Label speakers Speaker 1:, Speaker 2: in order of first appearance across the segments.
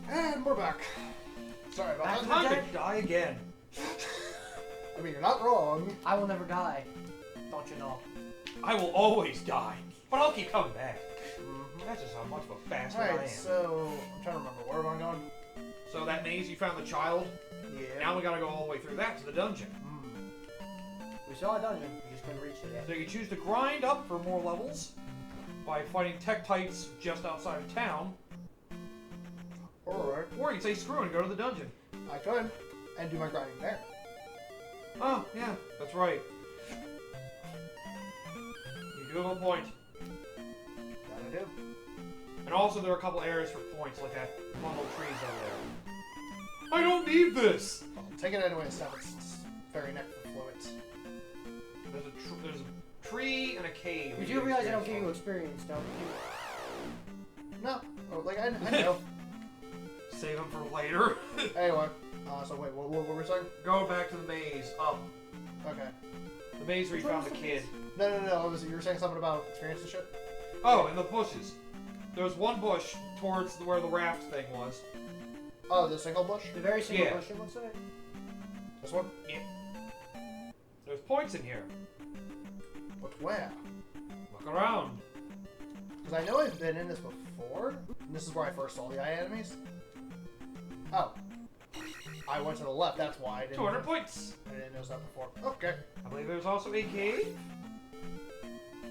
Speaker 1: And we're back. Sorry about that.
Speaker 2: Time to die again.
Speaker 1: I mean, you're not wrong.
Speaker 3: I will never die. Don't you know?
Speaker 2: I will always die, but I'll keep coming back. That's just how much of a bastard I am.
Speaker 1: Alright, so I'm trying to remember where am I going?
Speaker 2: So that maze you found the child.
Speaker 1: Yeah.
Speaker 2: Now we gotta go all the way through that to the dungeon.
Speaker 3: We saw a dungeon. We just couldn't reach it yet.
Speaker 2: So you choose to grind up for more levels by fighting Tektites just outside of town.
Speaker 1: Or
Speaker 2: Or you can say screw and go to the dungeon.
Speaker 1: I could and do my grinding there.
Speaker 2: Oh, yeah, that's right. You do have a point.
Speaker 1: That I do.
Speaker 2: And also there are a couple areas for points, like that bundle of trees over there. I don't need this!
Speaker 1: I'll take it anyway, so it's very neck for fluids.
Speaker 2: There's a tree and a cave.
Speaker 3: You do realize I don't give you experience, don't you?
Speaker 1: No. Oh, like, I know.
Speaker 2: Save them for later.
Speaker 1: Anyway. So wait, what were we saying?
Speaker 2: Go back to the maze. Up.
Speaker 1: Okay.
Speaker 2: The maze where you found the kid.
Speaker 1: No. You were saying something about experience and shit?
Speaker 2: Oh, in the bushes. There's one bush towards where the raft thing was.
Speaker 1: Oh, the single bush?
Speaker 3: The very single
Speaker 2: Yeah.
Speaker 3: bush, you would say?
Speaker 1: This one?
Speaker 2: Yeah. There's points in here.
Speaker 1: But where?
Speaker 2: Look around.
Speaker 1: Because I know I've been in this before. And this is where I first saw the eye enemies. Oh. I went to the left, that's why I didn't...
Speaker 2: 200 points.
Speaker 1: I didn't notice that before. Okay.
Speaker 2: I believe there's also a cave.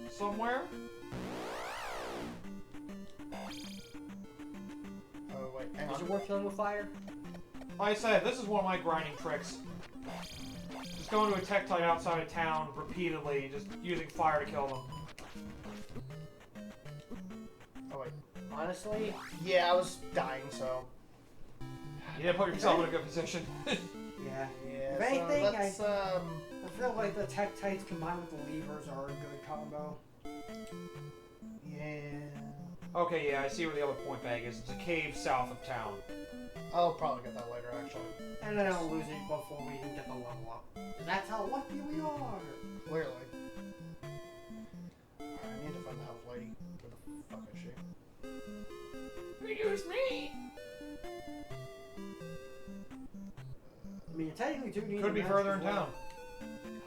Speaker 2: Somewhere.
Speaker 1: Oh, wait, hang
Speaker 3: Is it
Speaker 1: on.
Speaker 3: worth killing with fire?
Speaker 2: Like I said, this is one of my grinding tricks. Just going to a Tektite outside of town repeatedly and just using fire to kill them.
Speaker 1: Oh, wait.
Speaker 3: Honestly,
Speaker 1: Yeah, I was dying, so...
Speaker 2: You didn't put yourself in a good position.
Speaker 3: yeah.
Speaker 1: Yeah,
Speaker 3: If anything,
Speaker 1: so let's,
Speaker 3: I feel like the Tektites combined with the levers are a good combo.
Speaker 1: Yeah...
Speaker 2: Okay, yeah, I see where the other point bag is. It's a cave south of town.
Speaker 1: I'll probably get that later, actually.
Speaker 3: And then I'll lose it before we can get the level up. That's how lucky we are!
Speaker 1: Clearly. Alright, I need to find the house lady. Where the fuck is she?
Speaker 2: Excuse me!
Speaker 3: I mean, you technically do need
Speaker 2: Could be
Speaker 3: the
Speaker 2: further in
Speaker 3: magic
Speaker 2: town.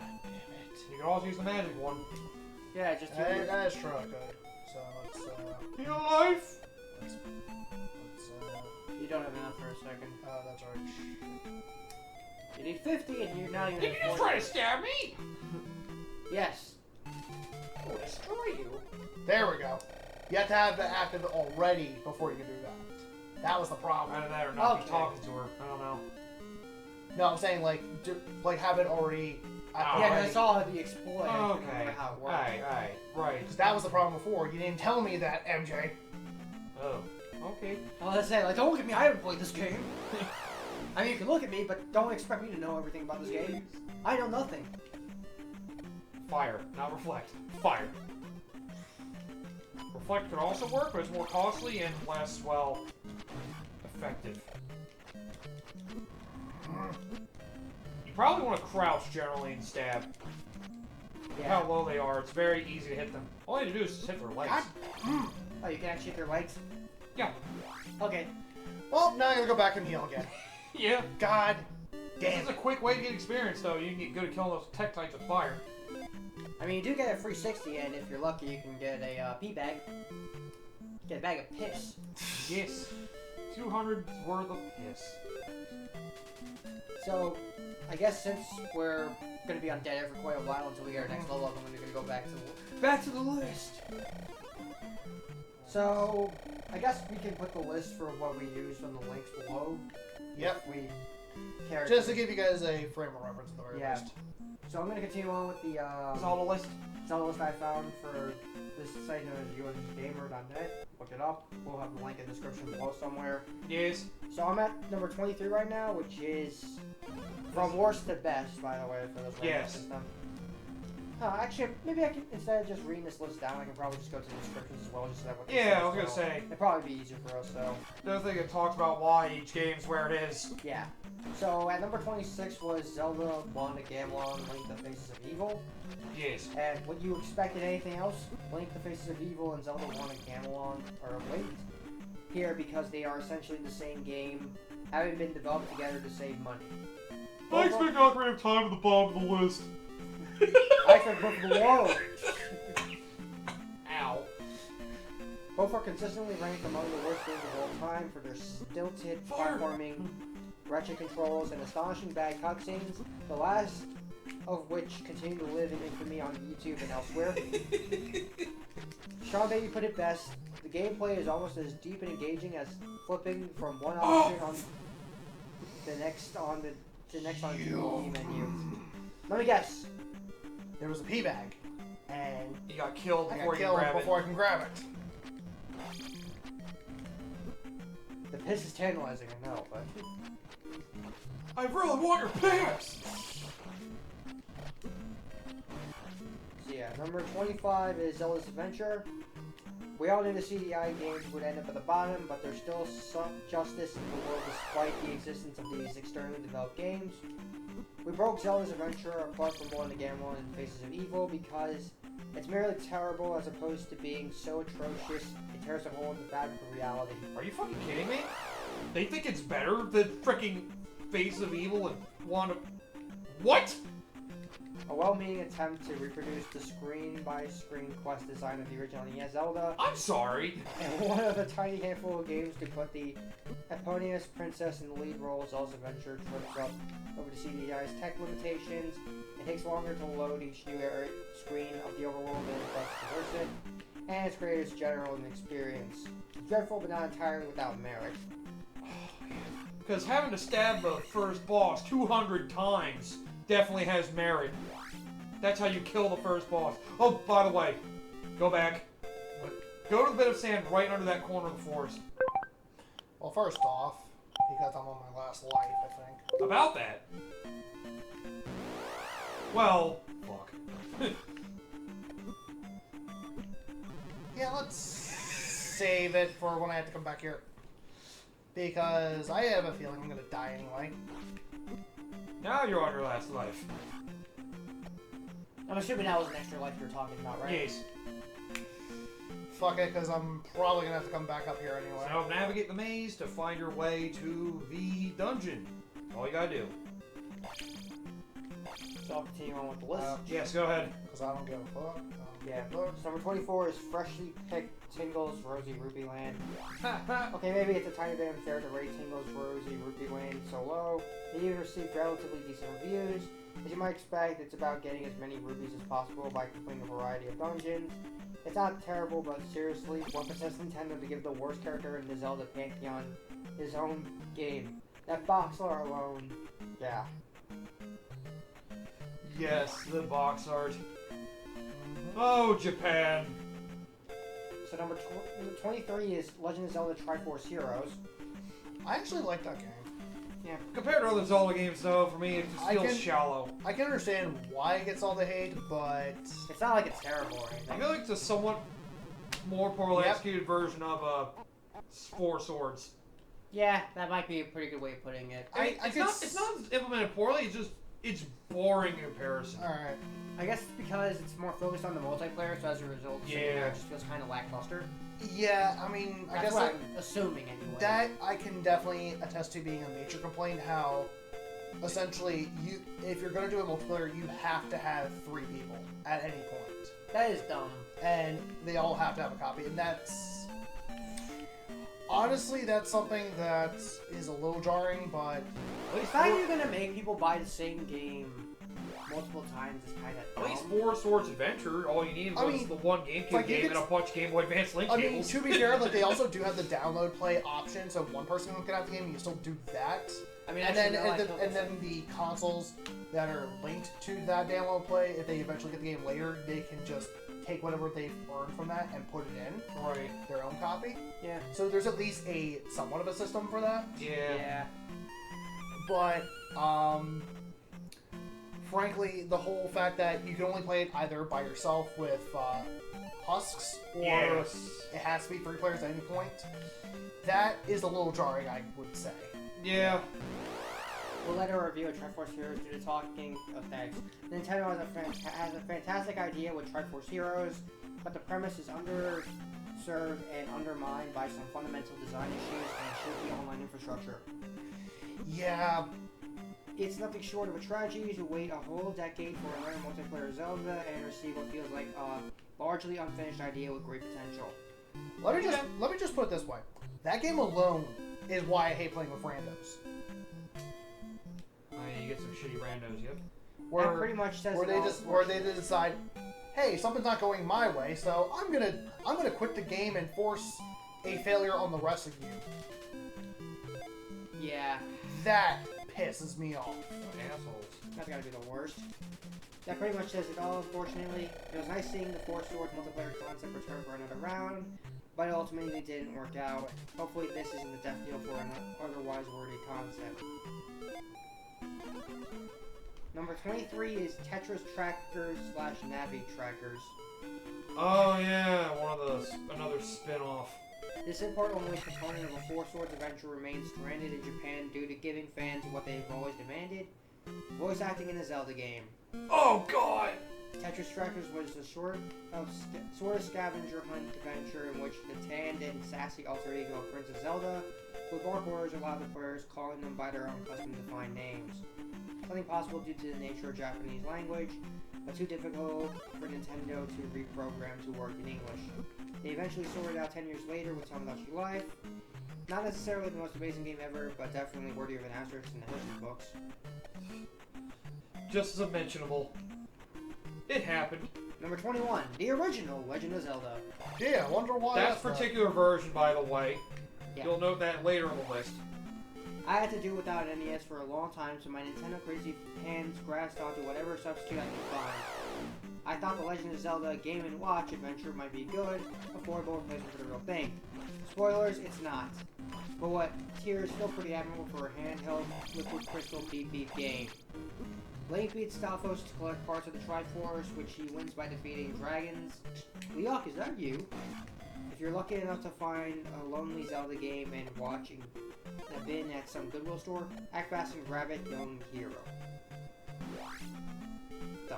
Speaker 1: God damn it.
Speaker 2: You can always use the magic one.
Speaker 3: one. Yeah, just do it.
Speaker 1: That is true, I could. So let's,
Speaker 2: Your life!
Speaker 1: let's,
Speaker 3: You don't have enough for a second.
Speaker 1: that's right.
Speaker 3: You need 50 and you're not even
Speaker 2: Did you
Speaker 3: at
Speaker 2: just
Speaker 3: 40.
Speaker 2: try to stab me?
Speaker 3: Yes.
Speaker 2: I'll destroy you.
Speaker 1: There we go. You have to have that active already before you can do that. That was the problem.
Speaker 2: Either that or not be
Speaker 3: Okay.
Speaker 2: talking to her. I don't know.
Speaker 1: No, I'm saying like, have it already.
Speaker 2: Oh,
Speaker 3: Yeah, 'cause
Speaker 1: already.
Speaker 3: I saw the exploit. I
Speaker 2: Okay.
Speaker 3: don't know how it works.
Speaker 2: Alright, right.
Speaker 1: Because that was the problem before. You didn't tell me that, MJ.
Speaker 2: Oh, okay.
Speaker 3: I was gonna say, like, don't look at me, I haven't played this game. I mean, you can look at me, but don't expect me to know everything about this game. I know nothing.
Speaker 2: Fire, not reflect. Fire. Reflect could also work, but it's more costly and less, well, effective. You probably want to crouch generally and stab. Look how low they are. It's very easy to hit them. All you have to do is just hit their legs.
Speaker 3: God. Oh, you can actually hit their legs?
Speaker 2: Yeah.
Speaker 3: Okay.
Speaker 1: Well, now I gotta go back and heal again.
Speaker 2: Yeah.
Speaker 1: God
Speaker 2: This
Speaker 1: damn
Speaker 2: is a
Speaker 1: it.
Speaker 2: quick way to get experience, though. You can get good at killing those Tektites with fire.
Speaker 3: I mean, you do get a free 60, and if you're lucky, you can get a pee bag. Get a bag of piss.
Speaker 2: Yes. 200 worth of piss.
Speaker 3: So, I guess since we're gonna be undead for quite a while until we get our next level up, I'm gonna go back to the list. So, I guess we can put the list for what we used on the links below.
Speaker 1: Yep.
Speaker 3: If we care.
Speaker 1: Just to give you guys a frame of reference at the very least.
Speaker 3: So I'm gonna continue on with the
Speaker 2: That's all the list.
Speaker 3: Zelda list I found for this site known as usgamer.net. Look it up. We'll have the link in the description below somewhere.
Speaker 2: Yes.
Speaker 3: So I'm at number 23 right now, which is from worst to best, by the way, for this ranking
Speaker 2: Yes.
Speaker 3: system. Actually, maybe I can, instead of just reading this list down, I can probably just go to the descriptions as well, just so that what they
Speaker 2: Yeah,
Speaker 3: say,
Speaker 2: I was gonna
Speaker 3: so
Speaker 2: say.
Speaker 3: it'd probably be easier for us, so.
Speaker 2: The other thing it talks about why each game's where it is.
Speaker 3: Yeah. So at number 26 was Zelda Wand of Gamelon, Link the Faces of Evil.
Speaker 2: Yes.
Speaker 3: And what you expected anything else? Link the Faces of Evil and Zelda Wand of Gamelon are linked. here because they are essentially the same game, having been developed together to save money.
Speaker 2: I expect Ocarina of Time at the bottom of the list.
Speaker 3: I expect Breath of the Wild.
Speaker 2: Ow.
Speaker 3: Both are consistently ranked among the worst games of all time for their stilted platforming, wretched controls, and astonishing bad cutscenes, the last of which continue to live in infamy on YouTube and elsewhere. Sean Baby put it best, the gameplay is almost as deep and engaging as flipping from one option on the next on the TV menu. Let me guess.
Speaker 1: There was a pee bag, and
Speaker 2: You got killed
Speaker 1: I
Speaker 2: before
Speaker 1: got
Speaker 2: you
Speaker 1: killed
Speaker 2: grab
Speaker 1: before
Speaker 2: it.
Speaker 1: I can grab it.
Speaker 3: The piss is tantalizing, I know, but...
Speaker 2: I really want your pants!
Speaker 3: So yeah, number 25 is Zelda's Adventure. We all knew the CDI games would end up at the bottom, but there's still some justice in the world despite the existence of these externally developed games. We broke Zelda's Adventure apart from Born the Gamble and Faces of Evil because it's merely terrible as opposed to being so atrocious it tears a hole in the fabric of reality.
Speaker 2: Are you fucking kidding me? They think it's better than freaking Face of Evil and Wand of... What?
Speaker 3: A well-meaning attempt to reproduce the screen-by-screen quest design of the original NES Zelda,
Speaker 2: I'm sorry.
Speaker 3: and one of a tiny handful of games to put the eponymous princess in the lead role, Zelda's Adventure trips up over the CDI's tech limitations. It takes longer to load each new screen of the overworld than it does to traverse it, and its creators' general experience. It's dreadful, but not entirely without merit.
Speaker 2: Because having to stab the first boss 200 times definitely has merit. That's how you kill the first boss. Oh, by the way, go back. Go to the bit of sand right under that corner of the forest.
Speaker 1: Well, first off, because I'm on my last life, I think.
Speaker 2: About that. Well, fuck.
Speaker 1: Yeah, let's save it for when I have to come back here. Because I have a feeling I'm gonna die anyway.
Speaker 2: Now you're on your last life.
Speaker 3: I'm assuming that was an extra life you're talking about, right?
Speaker 2: Yes.
Speaker 1: Fuck it, because I'm probably gonna have to come back up here anyway.
Speaker 2: So navigate the maze to find your way to the dungeon. All you gotta do.
Speaker 3: So I'll continue on with the list.
Speaker 2: Yes, go ahead.
Speaker 1: Because I don't give a fuck.
Speaker 3: Yeah, so number 24 is freshly picked Tingle's Rosy Rupee Land. Okay, maybe it's a tiny bit unfair to rate Tingle's Rosy Rupee Land so low. It even received relatively decent reviews. As you might expect, it's about getting as many rupees as possible by completing a variety of dungeons. It's not terrible, but seriously, what possessed Nintendo to give the worst character in the Zelda Pantheon his own game? That box art alone, yeah.
Speaker 2: Yes, the box art. Oh, Japan.
Speaker 3: So number 23 is Legend of Zelda Triforce Heroes.
Speaker 1: I actually like that game.
Speaker 3: Yeah.
Speaker 2: Compared to other Zelda games, though, for me, it just feels shallow.
Speaker 1: I can understand why it gets all the hate, but...
Speaker 3: It's not like it's terrible or
Speaker 2: I
Speaker 3: anything.
Speaker 2: feel like it's a somewhat more poorly executed version of Four Swords.
Speaker 3: Yeah, that might be a pretty good way of putting it.
Speaker 2: It's not implemented poorly, it's boring in comparison.
Speaker 1: Alright.
Speaker 3: I guess it's because it's more focused on the multiplayer, so as a result, it just feels kind of lackluster.
Speaker 1: Yeah, I mean, I
Speaker 3: That's
Speaker 1: guess
Speaker 3: what I'm assuming anyway.
Speaker 1: that I can definitely attest to being a major complaint, how essentially, if you're going to do a multiplayer, you have to have 3 people at any point.
Speaker 3: That is dumb.
Speaker 1: And they all have to have a copy, and that's... Honestly, that's something that is a little jarring, but...
Speaker 3: It's not even going to make people buy the same game multiple times is kind of dumb.
Speaker 2: At least Four Swords Adventure, all you needed was the one GameCube
Speaker 1: like,
Speaker 2: game and a bunch of Game Boy Advance link
Speaker 1: I
Speaker 2: cables.
Speaker 1: mean, to be fair, like, they also do have the download play option, so if one person can have the game, you can still do that.
Speaker 3: I mean,
Speaker 1: And then the consoles that are linked to that download play, if they eventually get the game later, they can just take whatever they've earned from that and put it in.
Speaker 2: Right.
Speaker 1: Their own copy.
Speaker 3: Yeah.
Speaker 1: So there's at least a somewhat of a system for that.
Speaker 2: Yeah.
Speaker 1: But, frankly, the whole fact that you can only play it either by yourself with husks, or it has to be 3 players at any point, that is a little jarring, I would say.
Speaker 2: Yeah.
Speaker 3: We'll let her review of Triforce Heroes due to talking of thanks. Nintendo has a fantastic idea with Triforce Heroes, but the premise is served and undermined by some fundamental design issues and shaky online infrastructure.
Speaker 1: Yeah.
Speaker 3: It's nothing short of a tragedy to wait a whole decade for another multiplayer Zelda and receive what feels like a largely unfinished idea with great potential.
Speaker 1: Let me just put it this way. That game alone is why I hate playing with randos.
Speaker 2: You get some shitty randos, yep.
Speaker 3: That pretty much says
Speaker 1: where they decide, hey, something's not going my way, so I'm gonna quit the game and force a failure on the rest of you.
Speaker 3: Yeah.
Speaker 1: That pisses me off.
Speaker 2: Assholes.
Speaker 3: That's gotta be the worst. That pretty much says it all, unfortunately. It was nice seeing the Four Swords multiplayer concept return for another round, but it ultimately didn't work out. Hopefully this isn't the death deal for an otherwise wordy concept. Number 23 is Tetris Trackers / Navi Trackers.
Speaker 2: Oh yeah, another spin-off.
Speaker 3: This import-only component of a Four Swords adventure remains stranded in Japan due to giving fans what they've always demanded: voice acting in a Zelda game.
Speaker 2: Oh god!
Speaker 3: Tetris Trackers was a sort of scavenger hunt adventure in which the tanned and sassy alter ego of Princess Zelda would bark orders allowed the players, calling them by their own custom-defined names. Something possible due to the nature of Japanese language, but too difficult for Nintendo to reprogram to work in English. They eventually sorted out 10 years later with Tell Me About Your Life. Not necessarily the most amazing game ever, but definitely worthy of an asterisk in the history books.
Speaker 2: Just as unmentionable. It happened.
Speaker 3: Number 21, the original Legend of Zelda.
Speaker 1: Yeah, I wonder why.
Speaker 2: That particular version, by the way.
Speaker 3: Yeah.
Speaker 2: You'll note that later on the list.
Speaker 3: I had to do without an NES for a long time, so my Nintendo crazy hands grasped onto whatever substitute I could find. I thought the Legend of Zelda Game & Watch adventure might be good, affordable replacement for the real thing. Spoilers, it's not. But what tier is still pretty admirable for a handheld liquid crystal beep beep game. Link beats Stalfos to collect parts of the Triforce, which he wins by defeating dragons. Leok, is that you? If you're lucky enough to find a lonely Zelda game and watching a bin at some Goodwill store, act fast and grab it, young hero. The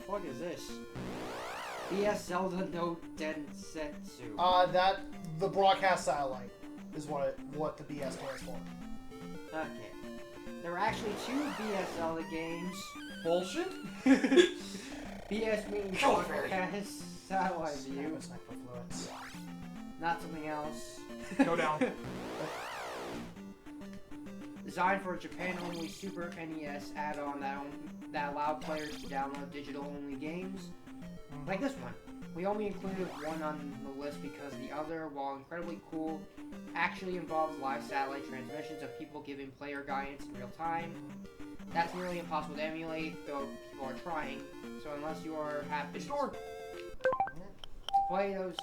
Speaker 3: fuck is this? BS Zelda no Densetsu.
Speaker 1: The broadcast satellite is what the BS stands for.
Speaker 3: Okay. There were actually 2 BS Zelda games.
Speaker 2: Bullshit?
Speaker 3: BS means broadcast satellite view. Not something else.
Speaker 2: Go down.
Speaker 3: Designed for a Japan-only Super NES add-on that allowed players to download digital-only games. Like this one. We only included one on the list because the other, while incredibly cool, actually involves live satellite transmissions of people giving player guidance in real time. That's nearly impossible to emulate, though people are trying. So unless you are happy to play those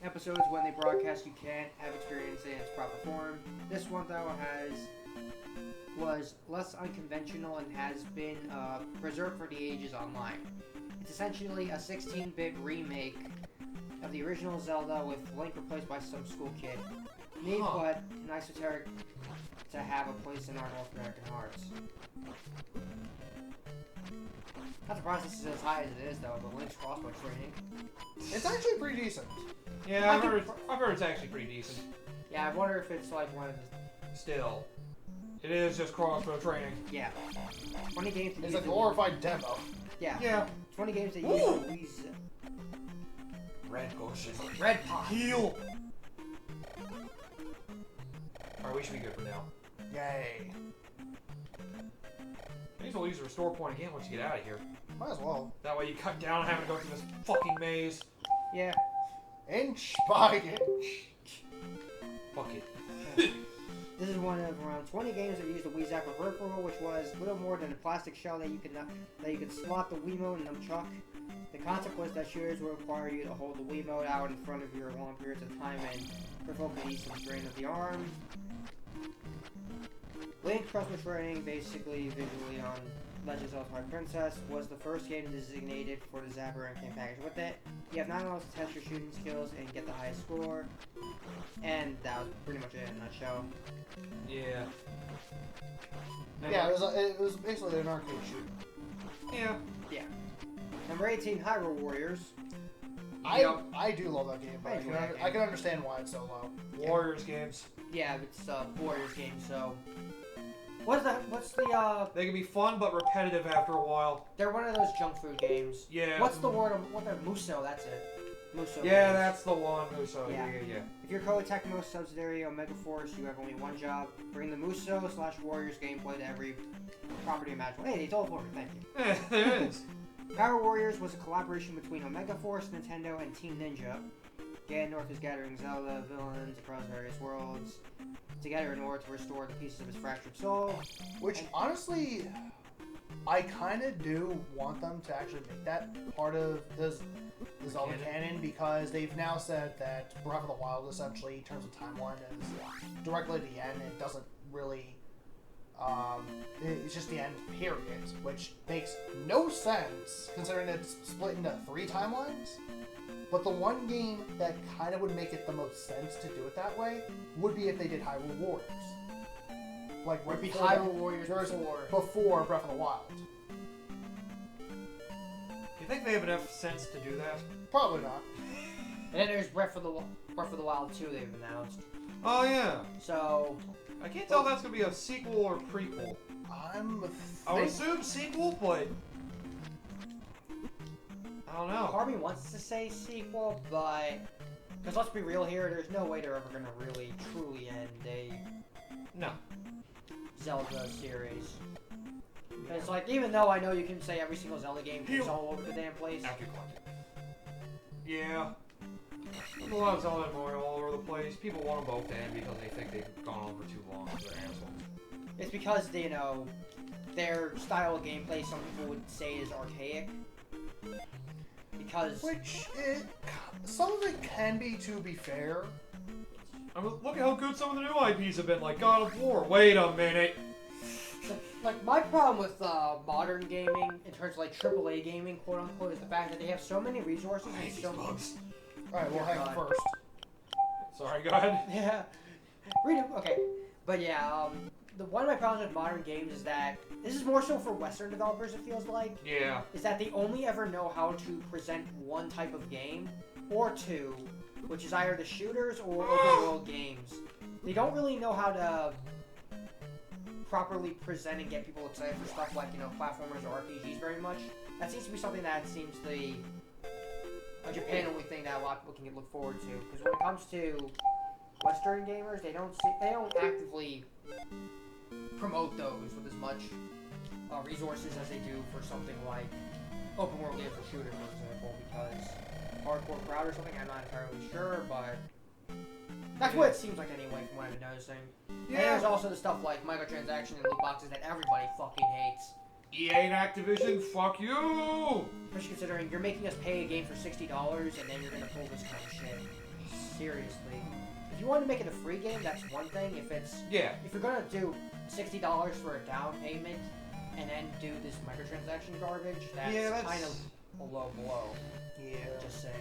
Speaker 3: episodes when they broadcast, you can't have experience in its proper form. This one, though, was less unconventional and has been preserved for the ages online. It's essentially a 16-bit remake of the original Zelda with Link replaced by some school kid. Neat, but an esoteric to have a place in our North American hearts. Not surprised this is as high as it is, though, but Link's crossbow training.
Speaker 1: It's actually pretty decent.
Speaker 2: Yeah, I've heard it's actually pretty decent.
Speaker 3: Yeah, I wonder if it's like one of the...
Speaker 2: Still. It is just crossbow training.
Speaker 3: Yeah. 20 games that
Speaker 1: It's a glorified demo.
Speaker 3: Yeah.
Speaker 2: Yeah.
Speaker 3: 20 games that use
Speaker 2: Red potion.
Speaker 3: Red pot.
Speaker 2: Heal! Alright, we should be good for now.
Speaker 1: Yay.
Speaker 2: I think we'll use the restore point again once you get out of here.
Speaker 1: Might as well.
Speaker 2: That way you cut down having to go through this fucking maze.
Speaker 3: Yeah.
Speaker 1: Inch by inch.
Speaker 2: Fuck it.
Speaker 3: This is one of around 20 games that used the Wii Zapper peripheral, which was little more than a plastic shell that you could slot the Wiimote and nunchuck. The concept was that shooters would require you to hold the Wiimote out in front of you long periods of time and provoke the ease and strain of the arm. Link Crossbow Training, basically visually on Legends of Twilight Princess, was the first game designated for the Zapper and came packaged with it. You have 9 levels to test your shooting skills and get the highest score. And that was pretty much it in a nutshell.
Speaker 2: Yeah.
Speaker 1: Yeah, it was basically an arcade shooter.
Speaker 2: Yeah.
Speaker 3: Yeah. Number 18, Hyrule Warriors.
Speaker 1: I do love that game, but I can understand why it's so low.
Speaker 2: Warriors games.
Speaker 3: Yeah, it's Warriors game. So, what's the?
Speaker 2: They can be fun but repetitive after a while.
Speaker 3: They're one of those junk food games.
Speaker 2: Yeah.
Speaker 3: What's the word? What the Muso? That's it. Muso.
Speaker 2: Yeah,
Speaker 3: games.
Speaker 2: that's the one. Muso.
Speaker 3: Yeah.
Speaker 2: Yeah.
Speaker 3: If you're Koei Tecmo subsidiary Omega Force, you have only one job: bring the Muso/Warriors gameplay to every property imaginable. Hey, they told for me. Thank you.
Speaker 2: Yeah, there it is.
Speaker 3: Power Warriors was a collaboration between Omega Force, Nintendo, and Team Ninja. Ganondorf is gathering Zelda villains across various worlds together in order to restore the pieces of his fractured soul.
Speaker 1: Which, honestly, I kind of do want them to actually make that part of the Zelda canon, because they've now said that Breath of the Wild, essentially, in terms of timeline, is directly at the end. It doesn't really... it's just the end, period, which makes no sense, considering it's split into 3 timelines. But the one game that kind of would make it the most sense to do it that way would be if they did Hyrule Warriors. Like,
Speaker 3: Would be
Speaker 1: before
Speaker 3: Hyrule Warriors
Speaker 1: before Breath of the Wild.
Speaker 2: You think they have enough sense to do that?
Speaker 1: Probably not.
Speaker 3: And then there's Breath of the Wild 2 they've announced.
Speaker 2: Oh yeah.
Speaker 3: So
Speaker 2: I can't tell if that's gonna be a sequel or prequel. I would assume sequel, but I don't know.
Speaker 3: part of me wants to say sequel, but because let's be real here, there's no way they're ever gonna really truly end a Zelda series. It's like, even though I know you can say every single Zelda game is all over the damn place.
Speaker 2: Yeah. There's a lot of Zelda and Mario all over the place. People want them both to end because they think they've gone on for too long. They're assholes.
Speaker 3: It's because, you know, their style of gameplay, some people would say, is archaic. Because...
Speaker 1: some of it can be, to be fair.
Speaker 2: I mean, look at how good some of the new IPs have been, like God of War. Wait a minute.
Speaker 3: Like, my problem with modern gaming, in terms of, like, AAA gaming, quote-unquote, is the fact that they have so many resources and so many...
Speaker 1: Alright, we'll hang first.
Speaker 2: Sorry, go ahead.
Speaker 3: Yeah. Okay. But yeah, one of my problems with modern games is that, this is more so for Western developers, it feels like.
Speaker 2: Yeah.
Speaker 3: Is that they only ever know how to present one type of game, or two, which is either the shooters or open world games. They don't really know how to properly present and get people excited for stuff like, you know, platformers or RPGs very much. That seems to be something that seems a Japan-only thing that a lot of people can look forward to. Because when it comes to Western gamers, they don't actively promote those with as much resources as they do for something like open world games or shooters, for example. Because hardcore crowd or something, I'm not entirely sure, but that's what it seems like anyway, from what I've been noticing. Yeah. And there's also the stuff like microtransaction and loot boxes that everybody fucking hates.
Speaker 2: EA and Activision, fuck you!
Speaker 3: Especially considering you're making us pay a game for $60 and then you're gonna pull this kind of shit. Seriously. If you want to make it a free game, that's one thing. If you're gonna do $60 for a down payment and then do this microtransaction garbage, that's kind of a low blow.
Speaker 1: Yeah.
Speaker 3: Just saying.